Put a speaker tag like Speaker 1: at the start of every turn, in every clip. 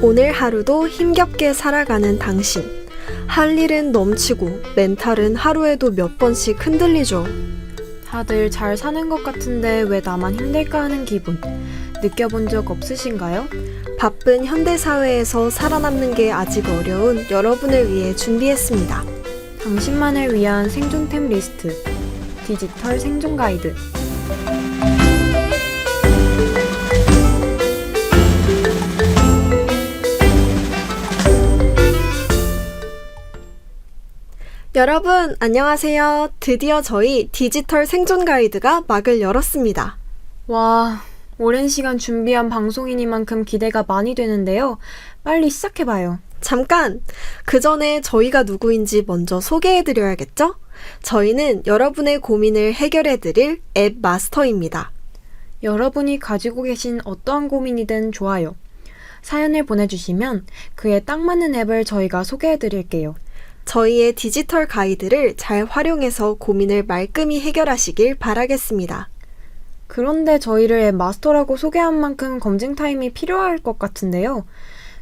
Speaker 1: 오늘 하루도 힘겹게 살아가는 당신. 할 일은 넘치고 멘탈은 하루에도 몇 번씩 흔들리죠.
Speaker 2: 다들 잘 사는 것 같은데 왜 나만 힘들까 하는 기분 느껴본 적 없으신가요?
Speaker 1: 바쁜 현대사회에서 살아남는 게 아직 어려운 여러분을 위해 준비했습니다.
Speaker 2: 당신만을 위한 생존템 리스트 디지털 생존 가이드.
Speaker 1: 여러분 안녕하세요. 드디어 저희 디지털 생존 가이드가 막을 열었습니다.
Speaker 2: 와, 오랜 시간 준비한 방송이니만큼 기대가 많이 되는데요. 빨리 시작해봐요.
Speaker 1: 잠깐! 그 전에 저희가 누구인지 먼저 소개해드려야겠죠? 저희는 여러분의 고민을 해결해드릴 앱 마스터입니다.
Speaker 2: 여러분이 가지고 계신 어떠한 고민이든 좋아요. 사연을 보내주시면 그에 딱 맞는 앱을 저희가 소개해드릴게요.
Speaker 1: 저희의 디지털 가이드를 잘 활용해서 고민을 말끔히 해결하시길 바라겠습니다.
Speaker 2: 그런데 저희를 앱 마스터라고 소개한 만큼 검증 타임이 필요할 것 같은데요.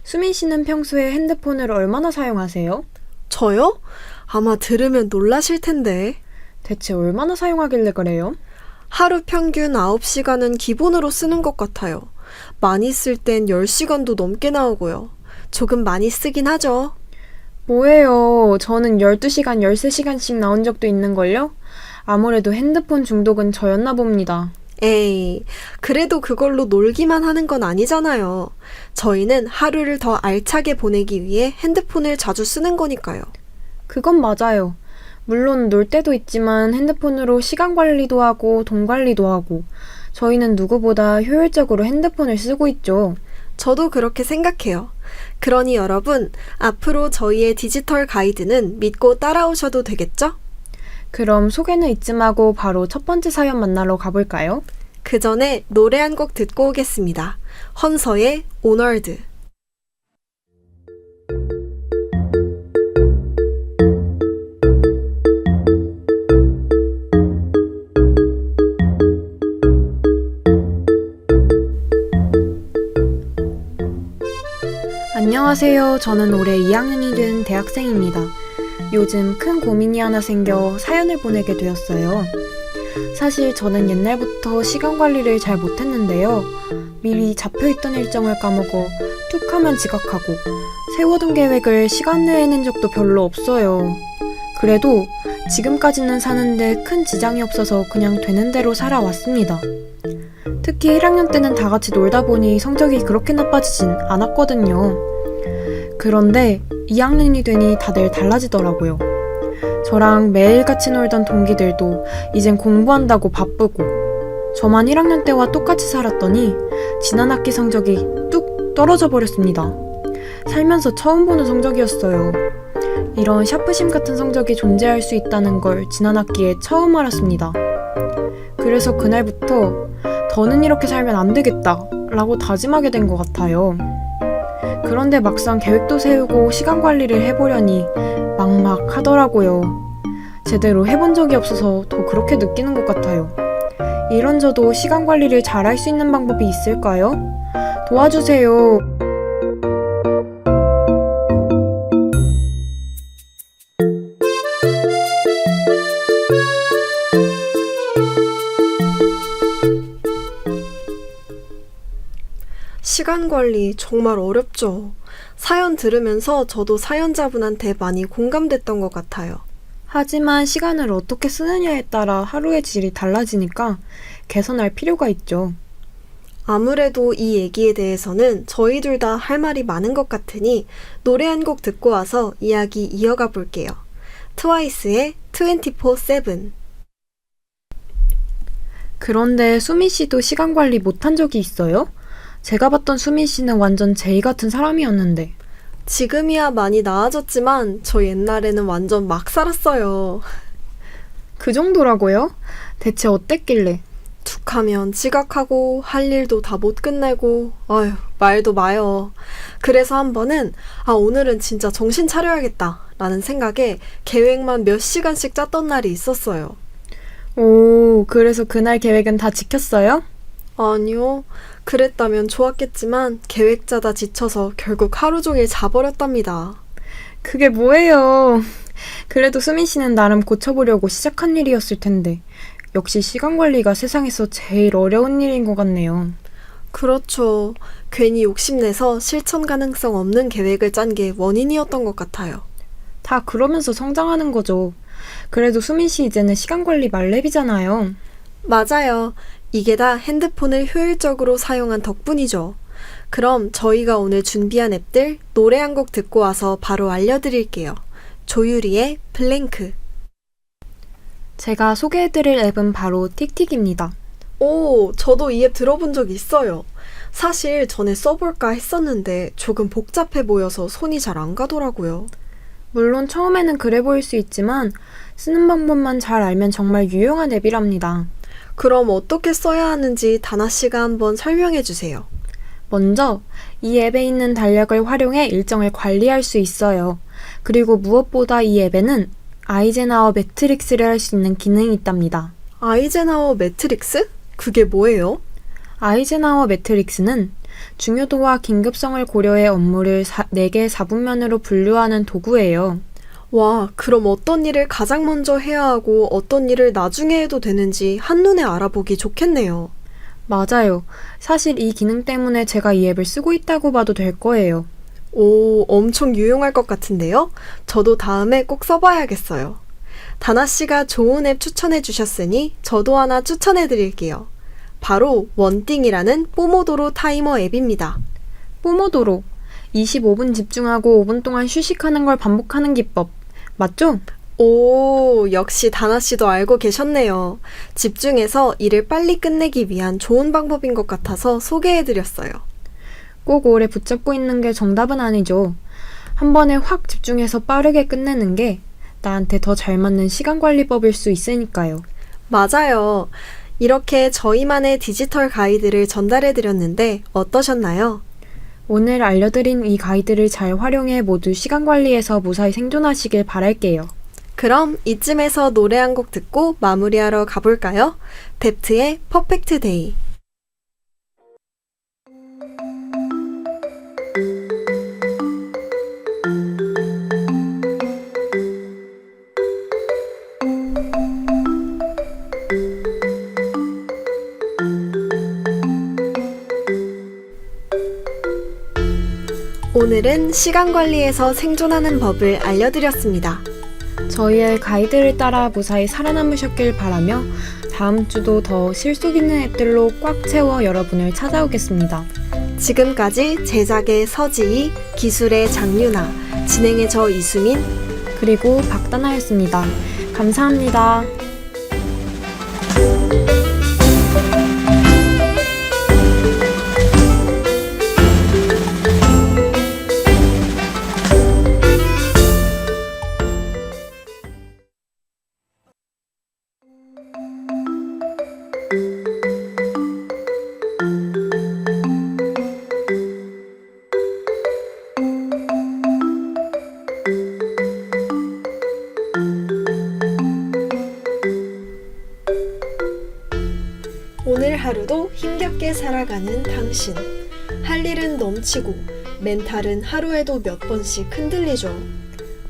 Speaker 2: 수민 씨는 평소에 핸드폰을 얼마나 사용하세요?
Speaker 1: 저요? 아마 들으면 놀라실 텐데.
Speaker 2: 대체 얼마나 사용하길래 그래요?
Speaker 1: 하루 평균 9시간은 기본으로 쓰는 것 같아요. 많이 쓸 땐 10시간도 넘게 나오고요. 조금 많이 쓰긴 하죠.
Speaker 2: 뭐예요? 저는 12시간, 13시간씩 나온 적도 있는걸요? 아무래도 핸드폰 중독은 저였나 봅니다.
Speaker 1: 에이, 그래도 그걸로 놀기만 하는 건 아니잖아요. 저희는 하루를 더 알차게 보내기 위해 핸드폰을 자주 쓰는 거니까요.
Speaker 2: 그건 맞아요. 물론 놀 때도 있지만 핸드폰으로 시간 관리도 하고 돈 관리도 하고 저희는 누구보다 효율적으로 핸드폰을 쓰고 있죠.
Speaker 1: 저도 그렇게 생각해요. 그러니 여러분, 앞으로 저희의 디지털 가이드는 믿고 따라오셔도 되겠죠?
Speaker 2: 그럼 소개는 이쯤 하고 바로 첫 번째 사연 만나러 가볼까요?
Speaker 1: 그 전에 노래 한 곡 듣고 오겠습니다. 헌서의 오널드.
Speaker 2: 안녕하세요. 저는 올해 2학년이 된 대학생입니다. 요즘 큰 고민이 하나 생겨 사연을 보내게 되었어요. 사실 저는 옛날부터 시간 관리를 잘 못했는데요. 미리 잡혀있던 일정을 까먹어 툭 하면 지각하고 세워둔 계획을 시간 내에 낸 적도 별로 없어요. 그래도 지금까지는 사는데 큰 지장이 없어서 그냥 되는 대로 살아왔습니다. 특히 1학년 때는 다 같이 놀다 보니 성적이 그렇게 나빠지진 않았거든요. 그런데 2학년이 되니 다들 달라지더라고요. 저랑 매일같이 놀던 동기들도 이젠 공부한다고 바쁘고 저만 1학년 때와 똑같이 살았더니 지난 학기 성적이 뚝 떨어져 버렸습니다. 살면서 처음 보는 성적이었어요. 이런 샤프심 같은 성적이 존재할 수 있다는 걸 지난 학기에 처음 알았습니다. 그래서 그날부터 더는 이렇게 살면 안 되겠다 라고 다짐하게 된 것 같아요. 그런데 막상 계획도 세우고 시간 관리를 해보려니 막막하더라고요. 제대로 해본 적이 없어서 더 그렇게 느끼는 것 같아요. 이런 저도 시간 관리를 잘할 수 있는 방법이 있을까요? 도와주세요.
Speaker 1: 시간 관리 정말 어렵죠. 사연 들으면서 저도 사연자분한테 많이 공감됐던 것 같아요.
Speaker 2: 하지만 시간을 어떻게 쓰느냐에 따라 하루의 질이 달라지니까 개선할 필요가 있죠.
Speaker 1: 아무래도 이 얘기에 대해서는 저희 둘 다 할 말이 많은 것 같으니 노래 한 곡 듣고 와서 이야기 이어가 볼게요. 트와이스의 24/7.
Speaker 2: 그런데 수민 씨도 시간 관리 못한 적이 있어요? 제가 봤던 수민 씨는 완전 제이 같은 사람이었는데.
Speaker 1: 지금이야 많이 나아졌지만 저 옛날에는 완전 막 살았어요.
Speaker 2: 그 정도라고요? 대체 어땠길래?
Speaker 1: 툭 하면 지각하고 할 일도 다 못 끝내고 아휴 말도 마요. 그래서 한 번은 오늘은 진짜 정신 차려야겠다 라는 생각에 계획만 몇 시간씩 짰던 날이 있었어요.
Speaker 2: 오, 그래서 그날 계획은 다 지켰어요?
Speaker 1: 아니요. 그랬다면 좋았겠지만 계획 짜다 지쳐서 결국 하루 종일 자버렸답니다.
Speaker 2: 그게 뭐예요? 그래도 수민 씨는 나름 고쳐보려고 시작한 일이었을 텐데. 역시 시간 관리가 세상에서 제일 어려운 일인 것 같네요.
Speaker 1: 그렇죠. 괜히 욕심내서 실천 가능성 없는 계획을 짠 게 원인이었던 것 같아요.
Speaker 2: 다 그러면서 성장하는 거죠. 그래도 수민 씨 이제는 시간 관리 말렙이잖아요.
Speaker 1: 맞아요. 이게 다 핸드폰을 효율적으로 사용한 덕분이죠. 그럼 저희가 오늘 준비한 앱들 노래 한 곡 듣고 와서 바로 알려드릴게요. 조유리의 블랭크.
Speaker 2: 제가 소개해드릴 앱은 바로 틱틱입니다.
Speaker 1: 오, 저도 이 앱 들어본 적 있어요. 사실 전에 써볼까 했었는데 조금 복잡해 보여서 손이 잘 안 가더라고요.
Speaker 2: 물론 처음에는 그래 보일 수 있지만 쓰는 방법만 잘 알면 정말 유용한 앱이랍니다.
Speaker 1: 그럼 어떻게 써야 하는지 다나 씨가 한번 설명해 주세요.
Speaker 2: 먼저 이 앱에 있는 달력을 활용해 일정을 관리할 수 있어요. 그리고 무엇보다 이 앱에는 아이젠하워 매트릭스를 할 수 있는 기능이 있답니다.
Speaker 1: 아이젠하워 매트릭스? 그게 뭐예요?
Speaker 2: 아이젠하워 매트릭스는 중요도와 긴급성을 고려해 업무를 4개 4분면으로 분류하는 도구예요.
Speaker 1: 와, 그럼 어떤 일을 가장 먼저 해야 하고 어떤 일을 나중에 해도 되는지 한눈에 알아보기 좋겠네요.
Speaker 2: 맞아요. 사실 이 기능 때문에 제가 이 앱을 쓰고 있다고 봐도 될 거예요.
Speaker 1: 오, 엄청 유용할 것 같은데요? 저도 다음에 꼭 써봐야겠어요. 다나 씨가 좋은 앱 추천해 주셨으니 저도 하나 추천해 드릴게요. 바로 원띵이라는 뽀모도로 타이머 앱입니다.
Speaker 2: 뽀모도로. 25분 집중하고 5분 동안 휴식하는 걸 반복하는 기법. 맞죠?
Speaker 1: 오, 역시 다나 씨도 알고 계셨네요. 집중해서 일을 빨리 끝내기 위한 좋은 방법인 것 같아서 소개해 드렸어요.
Speaker 2: 꼭 오래 붙잡고 있는 게 정답은 아니죠. 한 번에 확 집중해서 빠르게 끝내는 게 나한테 더 잘 맞는 시간 관리법일 수 있으니까요.
Speaker 1: 맞아요. 이렇게 저희만의 디지털 가이드를 전달해 드렸는데 어떠셨나요?
Speaker 2: 오늘 알려드린 이 가이드를 잘 활용해 모두 시간 관리에서 무사히 생존하시길 바랄게요.
Speaker 1: 그럼 이쯤에서 노래 한 곡 듣고 마무리하러 가볼까요? 뎁트의 퍼펙트 데이. 오늘은 시간 관리에서 생존하는 법을 알려드렸습니다.
Speaker 2: 저희의 가이드를 따라 무사히 살아남으셨길 바라며 다음 주도 더 실속 있는 앱들로 꽉 채워 여러분을 찾아오겠습니다.
Speaker 1: 지금까지 제작의 서지희, 기술의 장유나, 진행의 저 이수민,
Speaker 2: 그리고 박다나였습니다. 감사합니다.
Speaker 1: 오늘 하루도 힘겹게 살아가는 당신. 할 일은 넘치고 멘탈은 하루에도 몇 번씩 흔들리죠.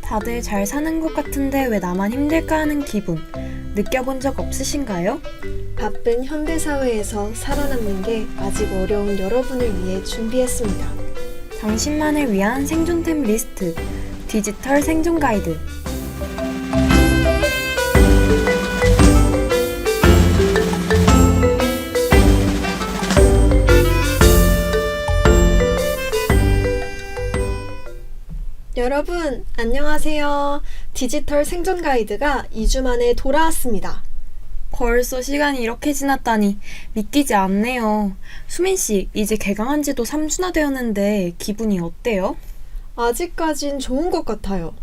Speaker 2: 다들 잘 사는 것 같은데 왜 나만 힘들까 하는 기분 느껴본 적 없으신가요?
Speaker 1: 바쁜 현대사회에서 살아남는 게 아직 어려운 여러분을 위해 준비했습니다.
Speaker 2: 당신만을 위한 생존템 리스트 디지털 생존 가이드.
Speaker 1: 여러분, 안녕하세요. 디지털 생존 가이드가 2주 만에 돌아왔습니다.
Speaker 2: 벌써 시간이 이렇게 지났다니 믿기지 않네요. 수민씨, 이제 개강한 지도 3주나 되었는데 기분이 어때요?
Speaker 1: 아직까진 좋은 것 같아요.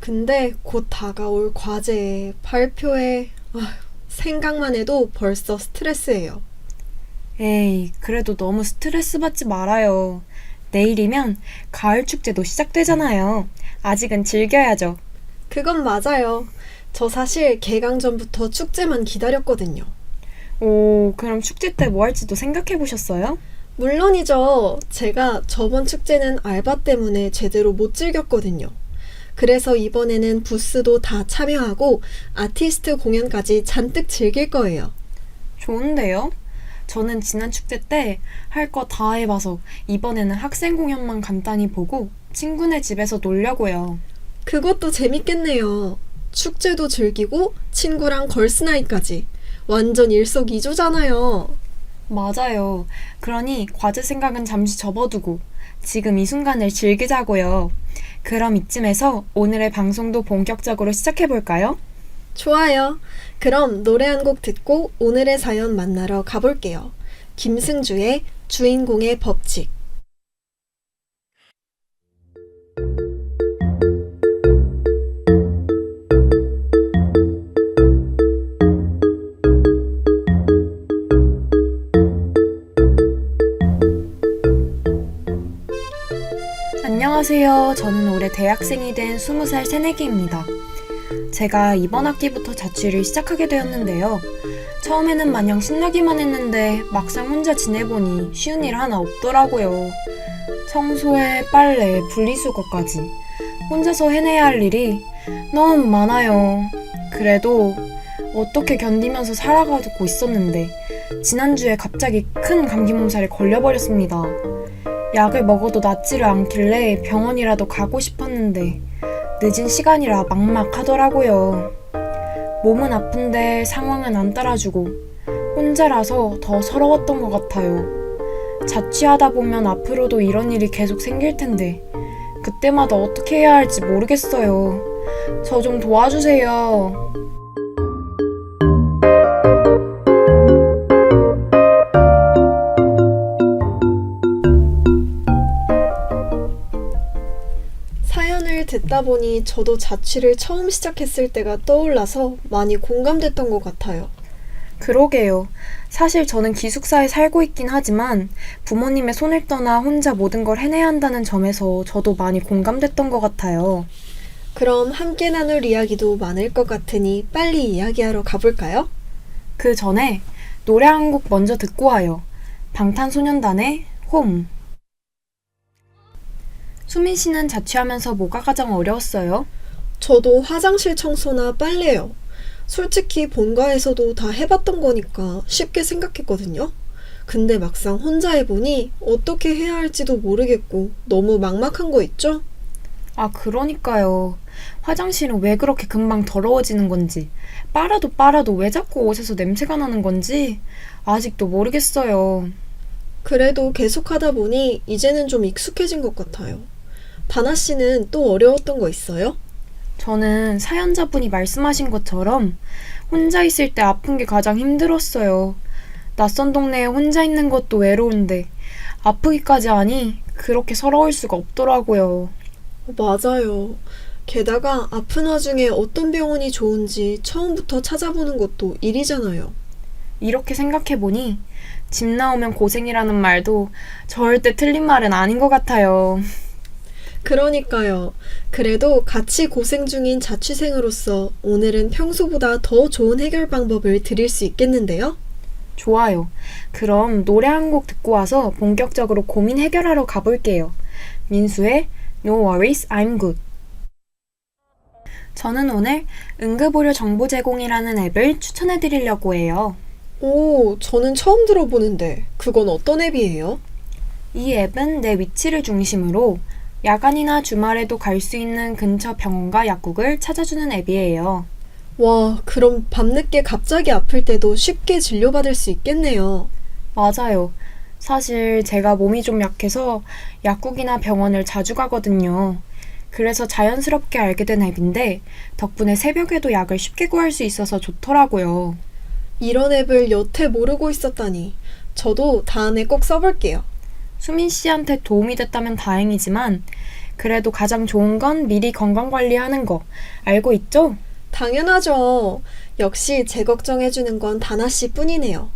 Speaker 1: 근데 곧 다가올 과제에 발표에 생각만 해도 벌써 스트레스예요.
Speaker 2: 에이, 그래도 너무 스트레스 받지 말아요. 내일이면 가을 축제도 시작되잖아요. 아직은 즐겨야죠.
Speaker 1: 그건 맞아요. 저 사실 개강 전부터 축제만 기다렸거든요.
Speaker 2: 오, 그럼 축제 때 뭐 할지도 생각해 보셨어요?
Speaker 1: 물론이죠. 제가 저번 축제는 알바 때문에 제대로 못 즐겼거든요. 그래서 이번에는 부스도 다 참여하고 아티스트 공연까지 잔뜩 즐길 거예요.
Speaker 2: 좋은데요? 저는 지난 축제 때 할 거 다 해봐서 이번에는 학생 공연만 간단히 보고 친구네 집에서 놀려고요.
Speaker 1: 그것도 재밌겠네요. 축제도 즐기고 친구랑 걸스나잇까지. 완전 일석이조잖아요.
Speaker 2: 맞아요. 그러니 과제 생각은 잠시 접어두고 지금 이 순간을 즐기자고요. 그럼 이쯤에서 오늘의 방송도 본격적으로 시작해볼까요?
Speaker 1: 좋아요. 그럼 노래 한 곡 듣고 오늘의 사연 만나러 가볼게요. 김승주의 주인공의 법칙.
Speaker 2: 안녕하세요. 저는 올해 대학생이 된 20살 새내기입니다. 제가 이번 학기부터 자취를 시작하게 되었는데요. 처음에는 마냥 신나기만 했는데 막상 혼자 지내보니 쉬운 일 하나 없더라고요. 청소에 빨래, 분리수거까지 혼자서 해내야 할 일이 너무 많아요. 그래도 어떻게 견디면서 살아가고 있었는데 지난주에 갑자기 큰 감기 몸살에 걸려버렸습니다. 약을 먹어도 낫지를 않길래 병원이라도 가고 싶었는데 늦은 시간이라 막막하더라고요. 몸은 아픈데 상황은 안 따라주고 혼자라서 더 서러웠던 것 같아요. 자취하다 보면 앞으로도 이런 일이 계속 생길 텐데 그때마다 어떻게 해야 할지 모르겠어요. 저 좀 도와주세요.
Speaker 1: 사연을 듣다 보니 저도 자취를 처음 시작했을 때가 떠올라서 많이 공감됐던 것 같아요.
Speaker 2: 그러게요. 사실 저는 기숙사에 살고 있긴 하지만 부모님의 손을 떠나 혼자 모든 걸 해내야 한다는 점에서 저도 많이 공감됐던 것 같아요.
Speaker 1: 그럼 함께 나눌 이야기도 많을 것 같으니 빨리 이야기하러 가볼까요?
Speaker 2: 그 전에 노래 한 곡 먼저 듣고 와요. 방탄소년단의 홈. 수민 씨는 자취하면서 뭐가 가장 어려웠어요?
Speaker 1: 저도 화장실 청소나 빨래요. 솔직히 본가에서도 다 해봤던 거니까 쉽게 생각했거든요. 근데 막상 혼자 해보니 어떻게 해야 할지도 모르겠고 너무 막막한 거 있죠?
Speaker 2: 아, 그러니까요. 화장실은 왜 그렇게 금방 더러워지는 건지, 빨아도 왜 자꾸 옷에서 냄새가 나는 건지 아직도 모르겠어요.
Speaker 1: 그래도 계속 하다 보니 이제는 좀 익숙해진 것 같아요. 다나 씨는 또 어려웠던 거 있어요?
Speaker 2: 저는 사연자분이 말씀하신 것처럼 혼자 있을 때 아픈 게 가장 힘들었어요. 낯선 동네에 혼자 있는 것도 외로운데 아프기까지 하니 그렇게 서러울 수가 없더라고요.
Speaker 1: 맞아요. 게다가 아픈 와중에 어떤 병원이 좋은지 처음부터 찾아보는 것도 일이잖아요.
Speaker 2: 이렇게 생각해보니 집 나오면 고생이라는 말도 절대 틀린 말은 아닌 것 같아요.
Speaker 1: 그러니까요. 그래도 같이 고생 중인 자취생으로서 오늘은 평소보다 더 좋은 해결 방법을 드릴 수 있겠는데요?
Speaker 2: 좋아요. 그럼 노래 한 곡 듣고 와서 본격적으로 고민 해결하러 가볼게요. 민수의 No Worries, I'm Good. 저는 오늘 응급의료 정보 제공이라는 앱을 추천해 드리려고 해요.
Speaker 1: 오, 저는 처음 들어보는데 그건 어떤 앱이에요?
Speaker 2: 이 앱은 내 위치를 중심으로 야간이나 주말에도 갈 수 있는 근처 병원과 약국을 찾아주는 앱이에요.
Speaker 1: 와, 그럼 밤늦게 갑자기 아플 때도 쉽게 진료받을 수 있겠네요.
Speaker 2: 맞아요. 사실 제가 몸이 좀 약해서 약국이나 병원을 자주 가거든요. 그래서 자연스럽게 알게 된 앱인데 덕분에 새벽에도 약을 쉽게 구할 수 있어서 좋더라고요.
Speaker 1: 이런 앱을 여태 모르고 있었다니. 저도 다음에 꼭 써볼게요.
Speaker 2: 수민 씨한테 도움이 됐다면 다행이지만 그래도 가장 좋은 건 미리 건강관리하는 거 알고 있죠?
Speaker 1: 당연하죠. 역시 제 걱정해주는 건 다나 씨 뿐이네요.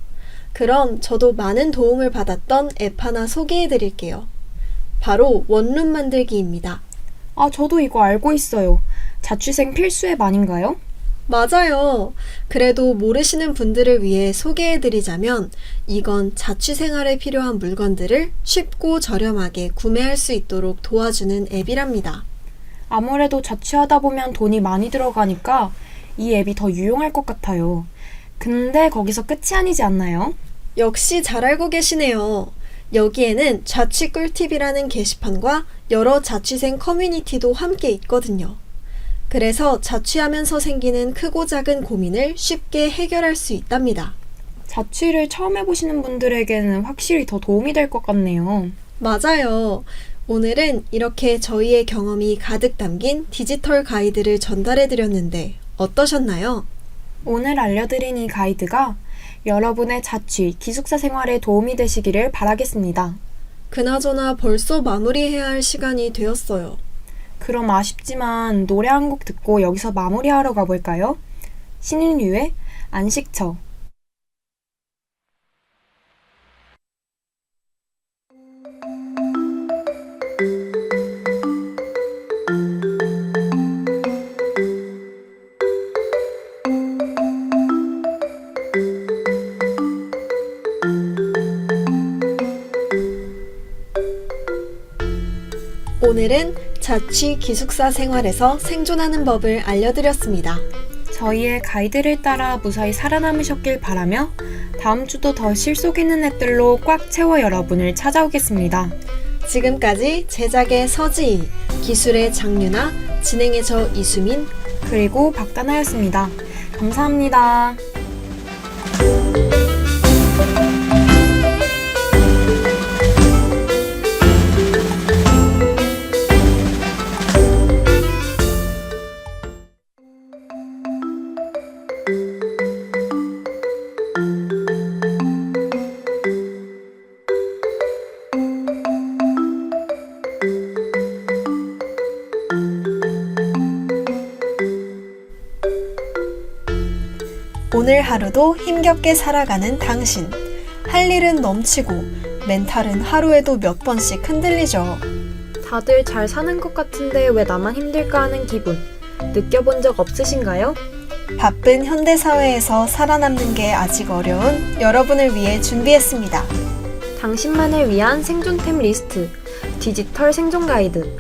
Speaker 1: 그럼 저도 많은 도움을 받았던 앱 하나 소개해 드릴게요. 바로 원룸 만들기입니다.
Speaker 2: 아, 저도 이거 알고 있어요. 자취생 필수 앱 아닌가요?
Speaker 1: 맞아요. 그래도 모르시는 분들을 위해 소개해 드리자면 이건 자취 생활에 필요한 물건들을 쉽고 저렴하게 구매할 수 있도록 도와주는 앱이랍니다.
Speaker 2: 아무래도 자취하다 보면 돈이 많이 들어가니까 이 앱이 더 유용할 것 같아요. 근데 거기서 끝이 아니지 않나요?
Speaker 1: 역시 잘 알고 계시네요. 여기에는 자취 꿀팁이라는 게시판과 여러 자취생 커뮤니티도 함께 있거든요. 그래서 자취하면서 생기는 크고 작은 고민을 쉽게 해결할 수 있답니다.
Speaker 2: 자취를 처음 해보시는 분들에게는 확실히 더 도움이 될 것 같네요.
Speaker 1: 맞아요. 오늘은 이렇게 저희의 경험이 가득 담긴 디지털 가이드를 전달해 드렸는데 어떠셨나요?
Speaker 2: 오늘 알려드린 이 가이드가 여러분의 자취, 기숙사 생활에 도움이 되시기를 바라겠습니다.
Speaker 1: 그나저나 벌써 마무리해야 할 시간이 되었어요.
Speaker 2: 그럼 아쉽지만 노래 한 곡 듣고 여기서 마무리하러 가볼까요? 신인류의 안식처.
Speaker 1: 오늘은 자취 기숙사 생활에서 생존하는 법을 알려드렸습니다.
Speaker 2: 저희의 가이드를 따라 무사히 살아남으셨길 바라며 다음 주도 더 실속 있는 앱들로 꽉 채워 여러분을 찾아오겠습니다.
Speaker 1: 지금까지 제작의 서지희, 기술의 장윤아, 진행의 저 이수민,
Speaker 2: 그리고 박다나였습니다. 감사합니다.
Speaker 1: 오늘 하루도 힘겹게 살아가는 당신. 할 일은 넘치고 멘탈은 하루에도 몇 번씩 흔들리죠.
Speaker 2: 다들 잘 사는 것 같은데 왜 나만 힘들까 하는 기분 느껴본 적 없으신가요?
Speaker 1: 바쁜 현대사회에서 살아남는 게 아직 어려운 여러분을 위해 준비했습니다.
Speaker 2: 당신만을 위한 생존템 리스트 디지털 생존 가이드.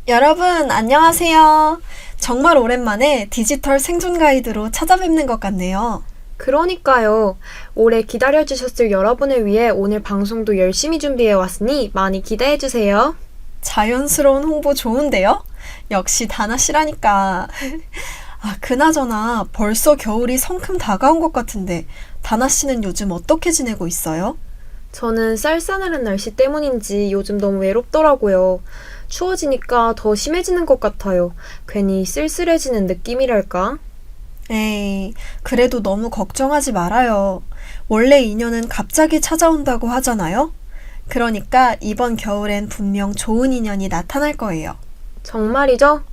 Speaker 1: 여러분 안녕하세요. 정말 오랜만에 디지털 생존 가이드로 찾아뵙는 것 같네요.
Speaker 2: 그러니까요. 오래 기다려주셨을 여러분을 위해 오늘 방송도 열심히 준비해왔으니 많이 기대해주세요.
Speaker 1: 자연스러운 홍보 좋은데요? 역시 다나 씨라니까. 아, 그나저나 벌써 겨울이 성큼 다가온 것 같은데 다나 씨는 요즘 어떻게 지내고 있어요?
Speaker 2: 저는 쌀쌀한 날씨 때문인지 요즘 너무 외롭더라고요. 추워지니까 더 심해지는 것 같아요. 괜히 쓸쓸해지는 느낌이랄까?
Speaker 1: 에이, 그래도 너무 걱정하지 말아요. 원래 인연은 갑자기 찾아온다고 하잖아요? 그러니까 이번 겨울엔 분명 좋은 인연이 나타날 거예요.
Speaker 2: 정말이죠?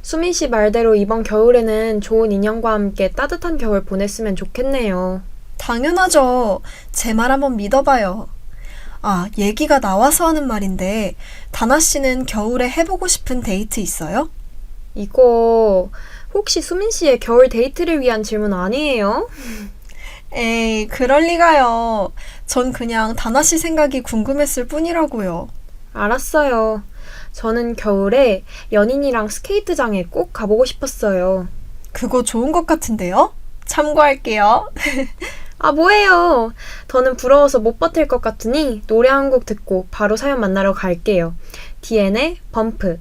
Speaker 2: 수민 씨 말대로 이번 겨울에는 좋은 인연과 함께 따뜻한 겨울 보냈으면 좋겠네요.
Speaker 1: 당연하죠. 제 말 한번 믿어봐요. 아, 얘기가 나와서 하는 말인데 다나 씨는 겨울에 해보고 싶은 데이트 있어요?
Speaker 2: 이거 혹시 수민 씨의 겨울 데이트를 위한 질문 아니에요?
Speaker 1: 에이, 그럴 리가요. 전 그냥 다나 씨 생각이 궁금했을 뿐이라고요.
Speaker 2: 알았어요. 저는 겨울에 연인이랑 스케이트장에 꼭 가보고 싶었어요.
Speaker 1: 그거 좋은 것 같은데요? 참고할게요.
Speaker 2: 아, 뭐예요? 더는 부러워서 못 버틸 것 같으니 노래 한 곡 듣고 바로 사연 만나러 갈게요. DN의 범프.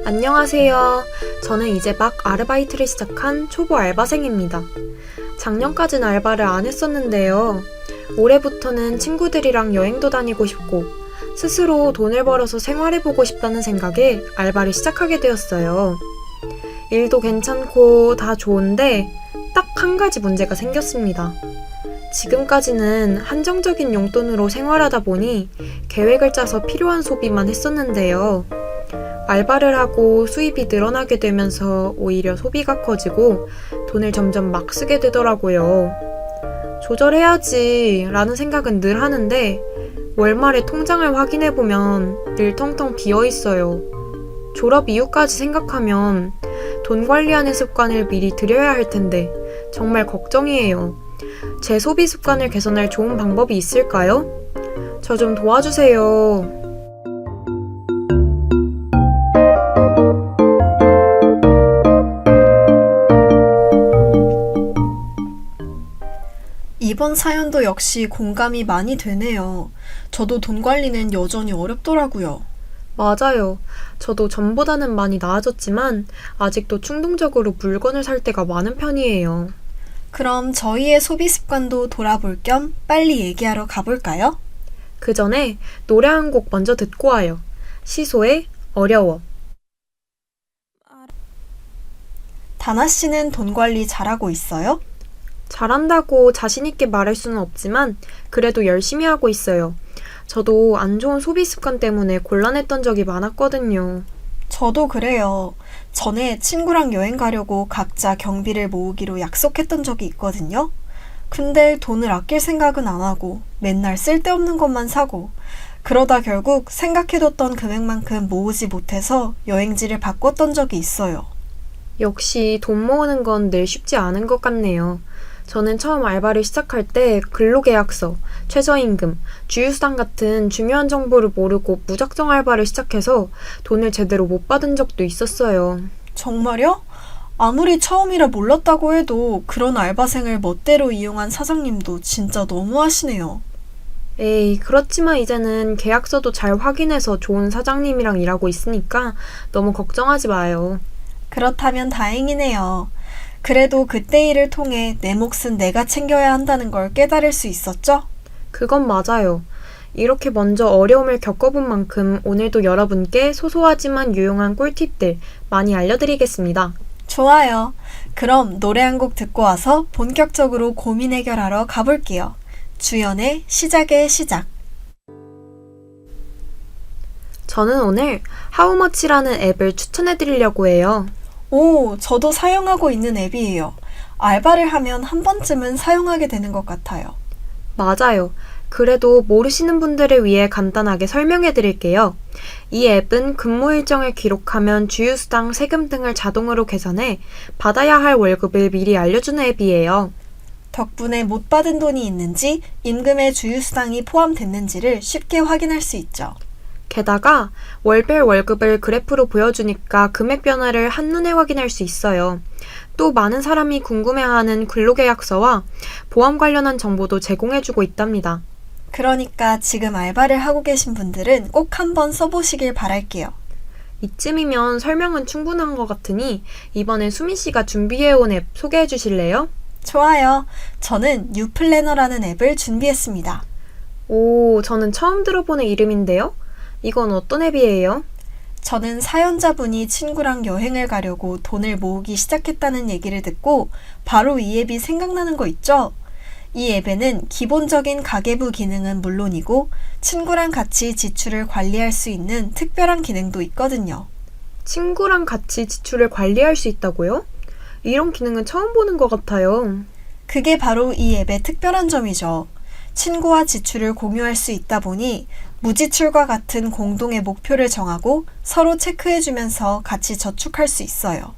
Speaker 2: 안녕하세요. 저는 이제 막 아르바이트를 시작한 초보 알바생입니다. 작년까진 알바를 안 했었는데요. 올해부터는 친구들이랑 여행도 다니고 싶고 스스로 돈을 벌어서 생활해보고 싶다는 생각에 알바를 시작하게 되었어요. 일도 괜찮고 다 좋은데 딱 한 가지 문제가 생겼습니다. 지금까지는 한정적인 용돈으로 생활하다 보니 계획을 짜서 필요한 소비만 했었는데요. 알바를 하고 수입이 늘어나게 되면서 오히려 소비가 커지고 돈을 점점 막 쓰게 되더라고요. 조절해야지 라는 생각은 늘 하는데 월말에 통장을 확인해보면 늘 텅텅 비어있어요. 졸업 이후까지 생각하면 돈 관리하는 습관을 미리 들여야 할 텐데 정말 걱정이에요. 제 소비 습관을 개선할 좋은 방법이 있을까요? 저 좀 도와주세요.
Speaker 1: 이번 사연도 역시 공감이 많이 되네요. 저도 돈 관리는 여전히 어렵더라고요.
Speaker 2: 맞아요. 저도 전보다는 많이 나아졌지만 아직도 충동적으로 물건을 살 때가 많은 편이에요.
Speaker 1: 그럼 저희의 소비 습관도 돌아볼 겸 빨리 얘기하러 가볼까요?
Speaker 2: 그 전에 노래 한 곡 먼저 듣고 와요. 시소의 어려워.
Speaker 1: 다나 씨는 돈 관리 잘하고 있어요?
Speaker 2: 잘한다고 자신있게 말할 수는 없지만 그래도 열심히 하고 있어요. 저도 안 좋은 소비 습관 때문에 곤란했던 적이 많았거든요.
Speaker 1: 저도 그래요. 전에 친구랑 여행 가려고 각자 경비를 모으기로 약속했던 적이 있거든요. 근데 돈을 아낄 생각은 안 하고 맨날 쓸데없는 것만 사고 그러다 결국 생각해뒀던 금액만큼 모으지 못해서 여행지를 바꿨던 적이 있어요.
Speaker 2: 역시 돈 모으는 건 늘 쉽지 않은 것 같네요. 저는 처음 알바를 시작할 때 근로계약서, 최저임금, 주유수당 같은 중요한 정보를 모르고 무작정 알바를 시작해서 돈을 제대로 못 받은 적도 있었어요.
Speaker 1: 정말요? 아무리 처음이라 몰랐다고 해도 그런 알바생을 멋대로 이용한 사장님도 진짜 너무하시네요.
Speaker 2: 에이, 그렇지만 이제는 계약서도 잘 확인해서 좋은 사장님이랑 일하고 있으니까 너무 걱정하지 마요.
Speaker 1: 그렇다면 다행이네요. 그래도 그때 일을 통해 내 몫은 내가 챙겨야 한다는 걸 깨달을 수 있었죠?
Speaker 2: 그건 맞아요. 이렇게 먼저 어려움을 겪어본 만큼 오늘도 여러분께 소소하지만 유용한 꿀팁들 많이 알려드리겠습니다.
Speaker 1: 좋아요. 그럼 노래 한 곡 듣고 와서 본격적으로 고민 해결하러 가볼게요. 주연의 시작의 시작.
Speaker 2: 저는 오늘 하우머치라는 앱을 추천해드리려고 해요.
Speaker 1: 오, 저도 사용하고 있는 앱이에요. 알바를 하면 한 번쯤은 사용하게 되는 것 같아요.
Speaker 2: 맞아요. 그래도 모르시는 분들을 위해 간단하게 설명해 드릴게요. 이 앱은 근무 일정을 기록하면 주유수당, 세금 등을 자동으로 계산해 받아야 할 월급을 미리 알려주는 앱이에요.
Speaker 1: 덕분에 못 받은 돈이 있는지, 임금에 주유수당이 포함됐는지를 쉽게 확인할 수 있죠.
Speaker 2: 게다가 월별 월급을 그래프로 보여주니까 금액 변화를 한눈에 확인할 수 있어요. 또 많은 사람이 궁금해하는 근로계약서와 보험 관련한 정보도 제공해주고 있답니다.
Speaker 1: 그러니까 지금 알바를 하고 계신 분들은 꼭 한번 써보시길 바랄게요.
Speaker 2: 이쯤이면 설명은 충분한 것 같으니 이번엔 수민 씨가 준비해온 앱 소개해 주실래요?
Speaker 1: 좋아요. 저는 뉴플래너라는 앱을 준비했습니다.
Speaker 2: 오, 저는 처음 들어보는 이름인데요? 이건 어떤 앱이에요?
Speaker 1: 저는 사연자분이 친구랑 여행을 가려고 돈을 모으기 시작했다는 얘기를 듣고 바로 이 앱이 생각나는 거 있죠? 이 앱에는 기본적인 가계부 기능은 물론이고 친구랑 같이 지출을 관리할 수 있는 특별한 기능도 있거든요.
Speaker 2: 친구랑 같이 지출을 관리할 수 있다고요? 이런 기능은 처음 보는 것 같아요.
Speaker 1: 그게 바로 이 앱의 특별한 점이죠. 친구와 지출을 공유할 수 있다 보니 무지출과 같은 공동의 목표를 정하고 서로 체크해주면서 같이 저축할 수 있어요.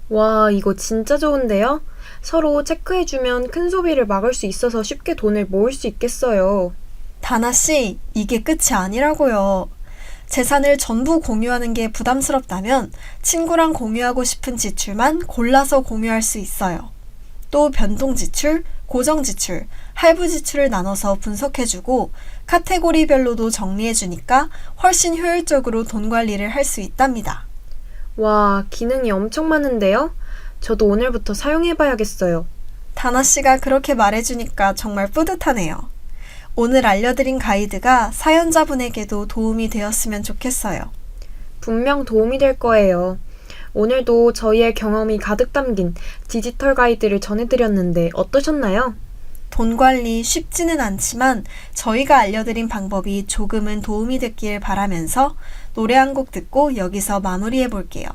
Speaker 2: 와, 이거 진짜 좋은데요? 서로 체크해주면 큰 소비를 막을 수 있어서 쉽게 돈을 모을 수 있겠어요.
Speaker 1: 다나씨, 이게 끝이 아니라고요. 재산을 전부 공유하는 게 부담스럽다면 친구랑 공유하고 싶은 지출만 골라서 공유할 수 있어요. 또 변동 지출, 고정 지출, 할부 지출을 나눠서 분석해주고 카테고리별로도 정리해주니까 훨씬 효율적으로 돈 관리를 할 수 있답니다.
Speaker 2: 와, 기능이 엄청 많은데요? 저도 오늘부터 사용해봐야겠어요.
Speaker 1: 다나 씨가 그렇게 말해주니까 정말 뿌듯하네요. 오늘 알려드린 가이드가 사연자분에게도 도움이 되었으면 좋겠어요.
Speaker 2: 분명 도움이 될 거예요. 오늘도 저희의 경험이 가득 담긴 디지털 가이드를 전해드렸는데 어떠셨나요?
Speaker 1: 돈 관리 쉽지는 않지만 저희가 알려드린 방법이 조금은 도움이 됐길 바라면서 노래 한 곡 듣고 여기서 마무리해 볼게요.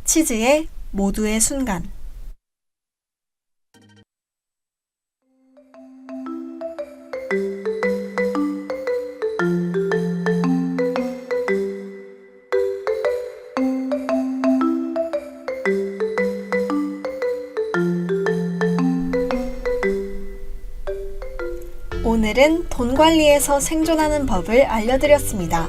Speaker 1: 치즈의 모두의 순간. 오늘은 돈 관리에서 생존하는 법을 알려드렸습니다.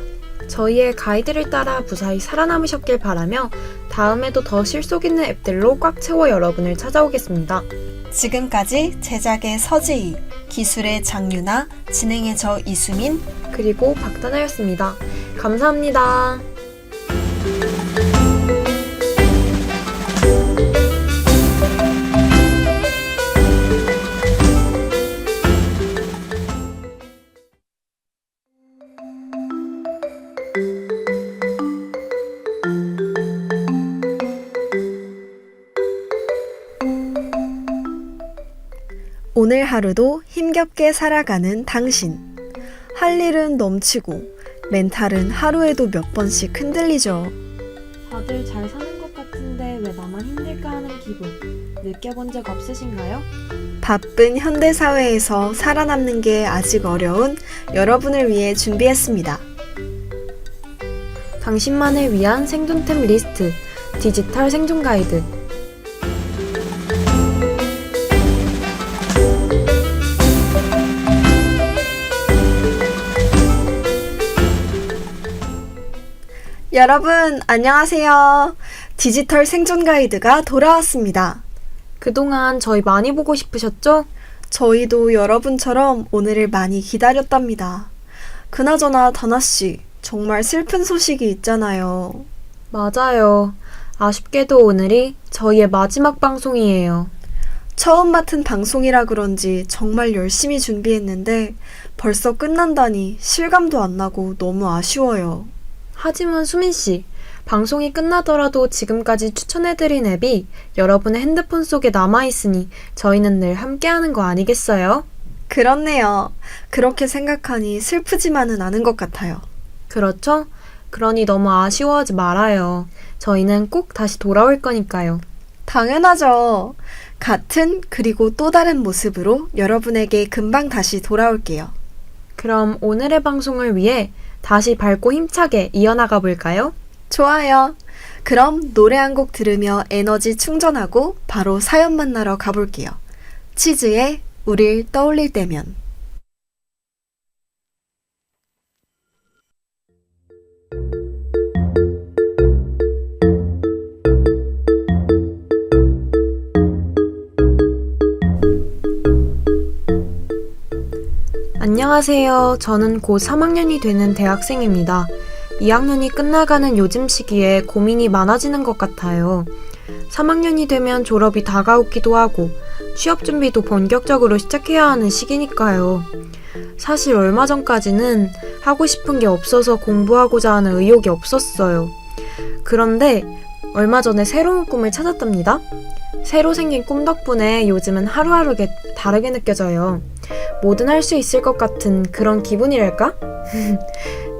Speaker 2: 저희의 가이드를 따라 무사히 살아남으셨길 바라며 다음에도 더 실속 있는 앱들로 꽉 채워 여러분을 찾아오겠습니다.
Speaker 1: 지금까지 제작의 서지희, 기술의 장유나, 진행의 저 이수민,
Speaker 2: 그리고 박다나였습니다. 감사합니다.
Speaker 1: 오늘 하루도 힘겹게 살아가는 당신. 할 일은 넘치고 멘탈은 하루에도 몇 번씩 흔들리죠.
Speaker 2: 다들 잘 사는 것 같은데 왜 나만 힘들까 하는 기분 느껴본 적 없으신가요?
Speaker 1: 바쁜 현대사회에서 살아남는 게 아직 어려운 여러분을 위해 준비했습니다.
Speaker 2: 당신만을 위한 생존템 리스트 디지털 생존 가이드.
Speaker 1: 여러분 안녕하세요. 디지털 생존 가이드가 돌아왔습니다.
Speaker 2: 그동안 저희 많이 보고 싶으셨죠?
Speaker 1: 저희도 여러분처럼 오늘을 많이 기다렸답니다. 그나저나 다나씨, 정말 슬픈 소식이 있잖아요.
Speaker 2: 맞아요. 아쉽게도 오늘이 저희의 마지막 방송이에요.
Speaker 1: 처음 맡은 방송이라 그런지 정말 열심히 준비했는데 벌써 끝난다니 실감도 안 나고 너무 아쉬워요.
Speaker 2: 하지만 수민씨, 방송이 끝나더라도 지금까지 추천해드린 앱이 여러분의 핸드폰 속에 남아있으니 저희는 늘 함께하는 거 아니겠어요?
Speaker 1: 그렇네요. 그렇게 생각하니 슬프지만은 않은 것 같아요.
Speaker 2: 그렇죠? 그러니 너무 아쉬워하지 말아요. 저희는 꼭 다시 돌아올 거니까요.
Speaker 1: 당연하죠. 같은 그리고 또 다른 모습으로 여러분에게 금방 다시 돌아올게요.
Speaker 2: 그럼 오늘의 방송을 위해 다시 밝고 힘차게 이어나가 볼까요?
Speaker 1: 좋아요. 그럼 노래 한 곡 들으며 에너지 충전하고 바로 사연 만나러 가볼게요. 치즈의 우릴 떠올릴 때면.
Speaker 2: 안녕하세요. 저는 곧 3학년이 되는 대학생입니다. 2학년이 끝나가는 요즘 시기에 고민이 많아지는 것 같아요. 3학년이 되면 졸업이 다가오기도 하고 취업 준비도 본격적으로 시작해야 하는 시기니까요. 사실 얼마 전까지는 하고 싶은 게 없어서 공부하고자 하는 의욕이 없었어요. 그런데 얼마 전에 새로운 꿈을 찾았답니다. 새로 생긴 꿈 덕분에 요즘은 하루하루 다르게 느껴져요. 뭐든 할 수 있을 것 같은 그런 기분이랄까?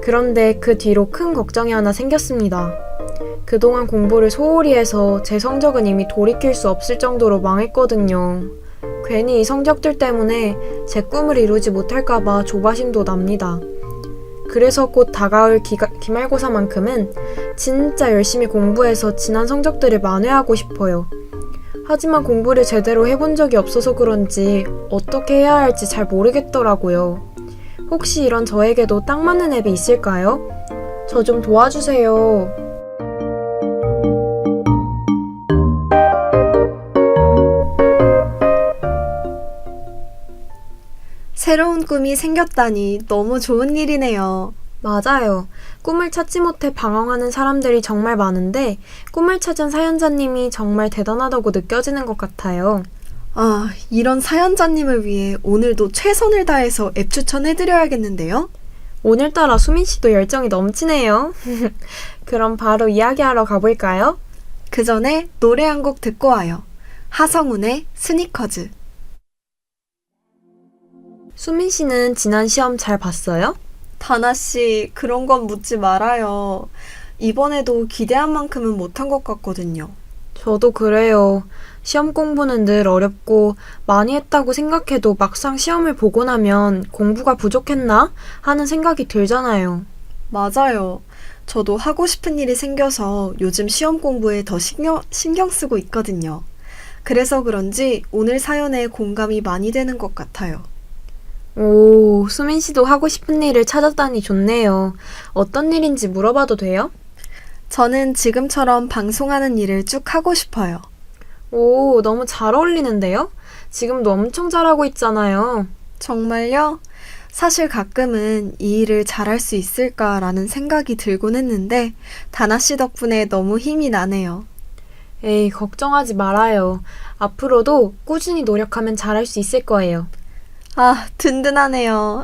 Speaker 2: 그런데 그 뒤로 큰 걱정이 하나 생겼습니다. 그동안 공부를 소홀히 해서 제 성적은 이미 돌이킬 수 없을 정도로 망했거든요. 괜히 이 성적들 때문에 제 꿈을 이루지 못할까봐 조바심도 납니다. 그래서 곧 다가올 기말고사만큼은 진짜 열심히 공부해서 지난 성적들을 만회하고 싶어요. 하지만 공부를 제대로 해본 적이 없어서 그런지 어떻게 해야 할지 잘 모르겠더라고요. 혹시 이런 저에게도 딱 맞는 앱이 있을까요? 저 좀 도와주세요.
Speaker 1: 새로운 꿈이 생겼다니 너무 좋은 일이네요.
Speaker 2: 맞아요. 꿈을 찾지 못해 방황하는 사람들이 정말 많은데 꿈을 찾은 사연자님이 정말 대단하다고 느껴지는 것 같아요.
Speaker 1: 아, 이런 사연자님을 위해 오늘도 최선을 다해서 앱 추천해드려야겠는데요?
Speaker 2: 오늘따라 수민 씨도 열정이 넘치네요. 그럼 바로 이야기하러 가볼까요?
Speaker 1: 그 전에 노래 한 곡 듣고 와요. 하성운의 스니커즈.
Speaker 2: 수민 씨는 지난 시험 잘 봤어요?
Speaker 1: 다나씨, 그런 건 묻지 말아요. 이번에도 기대한 만큼은 못한 것 같거든요.
Speaker 2: 저도 그래요. 시험 공부는 늘 어렵고 많이 했다고 생각해도 막상 시험을 보고 나면 공부가 부족했나 하는 생각이 들잖아요.
Speaker 1: 맞아요. 저도 하고 싶은 일이 생겨서 요즘 시험 공부에 더 신경 쓰고 있거든요. 그래서 그런지 오늘 사연에 공감이 많이 되는 것 같아요.
Speaker 2: 오, 수민 씨도 하고 싶은 일을 찾았다니 좋네요. 어떤 일인지 물어봐도 돼요?
Speaker 1: 저는 지금처럼 방송하는 일을 쭉 하고 싶어요.
Speaker 2: 오, 너무 잘 어울리는데요? 지금도 엄청 잘하고 있잖아요.
Speaker 1: 정말요? 사실 가끔은 이 일을 잘할 수 있을까라는 생각이 들곤 했는데 다나 씨 덕분에 너무 힘이 나네요.
Speaker 2: 에이, 걱정하지 말아요. 앞으로도 꾸준히 노력하면 잘할 수 있을 거예요.
Speaker 1: 아, 든든하네요.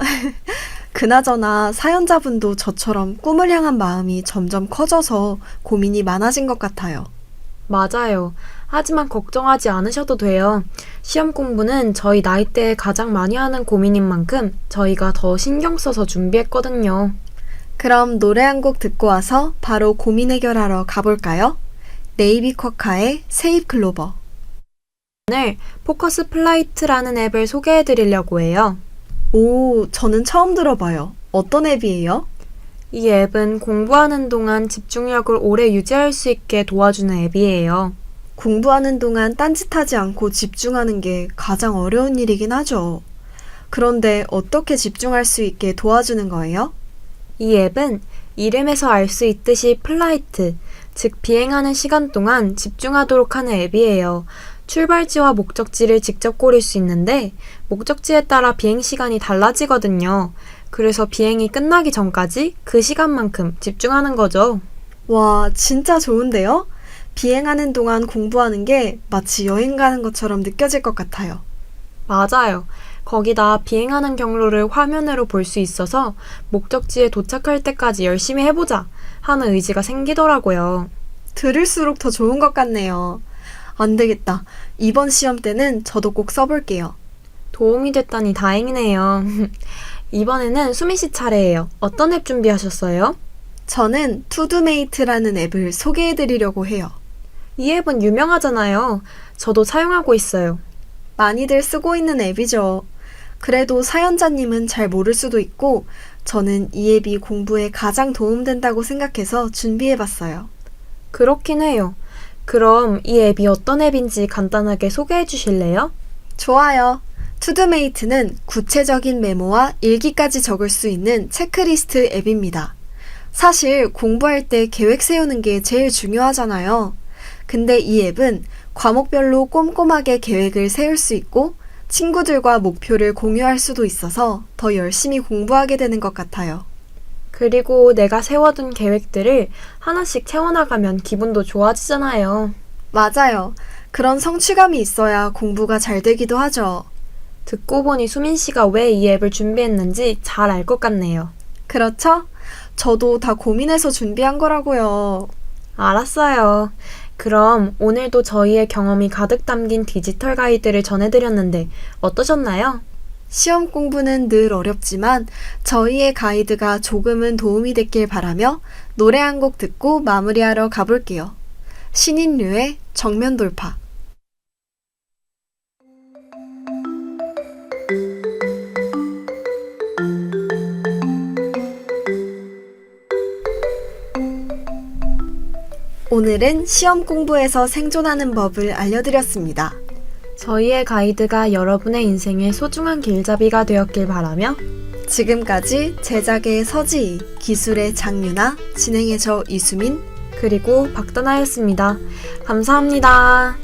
Speaker 1: 그나저나 사연자분도 저처럼 꿈을 향한 마음이 점점 커져서 고민이 많아진 것 같아요.
Speaker 2: 맞아요. 하지만 걱정하지 않으셔도 돼요. 시험 공부는 저희 나이대에 가장 많이 하는 고민인 만큼 저희가 더 신경 써서 준비했거든요.
Speaker 1: 그럼 노래 한 곡 듣고 와서 바로 고민 해결하러 가볼까요? 네이비 쿼카의 세입 클로버.
Speaker 2: 오늘 포커스 플라이트라는 앱을 소개해 드리려고 해요.
Speaker 1: 오, 저는 처음 들어봐요. 어떤 앱이에요?
Speaker 2: 이 앱은 공부하는 동안 집중력을 오래 유지할 수 있게 도와주는 앱이에요.
Speaker 1: 공부하는 동안 딴짓하지 않고 집중하는 게 가장 어려운 일이긴 하죠. 그런데 어떻게 집중할 수 있게 도와주는 거예요?
Speaker 2: 이 앱은 이름에서 알 수 있듯이 플라이트, 즉 비행하는 시간 동안 집중하도록 하는 앱이에요. 출발지와 목적지를 직접 고를 수 있는데 목적지에 따라 비행 시간이 달라지거든요. 그래서 비행이 끝나기 전까지 그 시간만큼 집중하는 거죠.
Speaker 1: 와, 진짜 좋은데요? 비행하는 동안 공부하는 게 마치 여행 가는 것처럼 느껴질 것 같아요.
Speaker 2: 맞아요. 거기다 비행하는 경로를 화면으로 볼 수 있어서 목적지에 도착할 때까지 열심히 해보자 하는 의지가 생기더라고요.
Speaker 1: 들을수록 더 좋은 것 같네요. 안 되겠다. 이번 시험 때는 저도 꼭 써볼게요.
Speaker 2: 도움이 됐다니 다행이네요. 이번에는 수미 씨 차례예요. 어떤 앱 준비하셨어요?
Speaker 1: 저는 투두메이트라는 앱을 소개해드리려고 해요.
Speaker 2: 이 앱은 유명하잖아요. 저도 사용하고 있어요.
Speaker 1: 많이들 쓰고 있는 앱이죠. 그래도 사연자님은 잘 모를 수도 있고, 저는 이 앱이 공부에 가장 도움된다고 생각해서 준비해봤어요.
Speaker 2: 그렇긴 해요. 그럼 이 앱이 어떤 앱인지 간단하게 소개해 주실래요?
Speaker 1: 좋아요. 투두메이트는 구체적인 메모와 일기까지 적을 수 있는 체크리스트 앱입니다. 사실 공부할 때 계획 세우는 게 제일 중요하잖아요. 근데 이 앱은 과목별로 꼼꼼하게 계획을 세울 수 있고 친구들과 목표를 공유할 수도 있어서 더 열심히 공부하게 되는 것 같아요.
Speaker 2: 그리고 내가 세워둔 계획들을 하나씩 채워나가면 기분도 좋아지잖아요.
Speaker 1: 맞아요. 그런 성취감이 있어야 공부가 잘 되기도 하죠.
Speaker 2: 듣고 보니 수민 씨가 왜 이 앱을 준비했는지 잘 알 것 같네요.
Speaker 1: 그렇죠? 저도 다 고민해서 준비한 거라고요.
Speaker 2: 알았어요. 그럼 오늘도 저희의 경험이 가득 담긴 디지털 가이드를 전해드렸는데 어떠셨나요?
Speaker 1: 시험 공부는 늘 어렵지만 저희의 가이드가 조금은 도움이 됐길 바라며 노래 한 곡 듣고 마무리하러 가볼게요. 신인류의 정면 돌파. 오늘은 시험 공부에서 생존하는 법을 알려드렸습니다.
Speaker 2: 저희의 가이드가 여러분의 인생의 소중한 길잡이가 되었길 바라며
Speaker 1: 지금까지 제작의 서지희, 기술의 장유나, 진행의 저 이수민,
Speaker 2: 그리고 박다나였습니다. 감사합니다.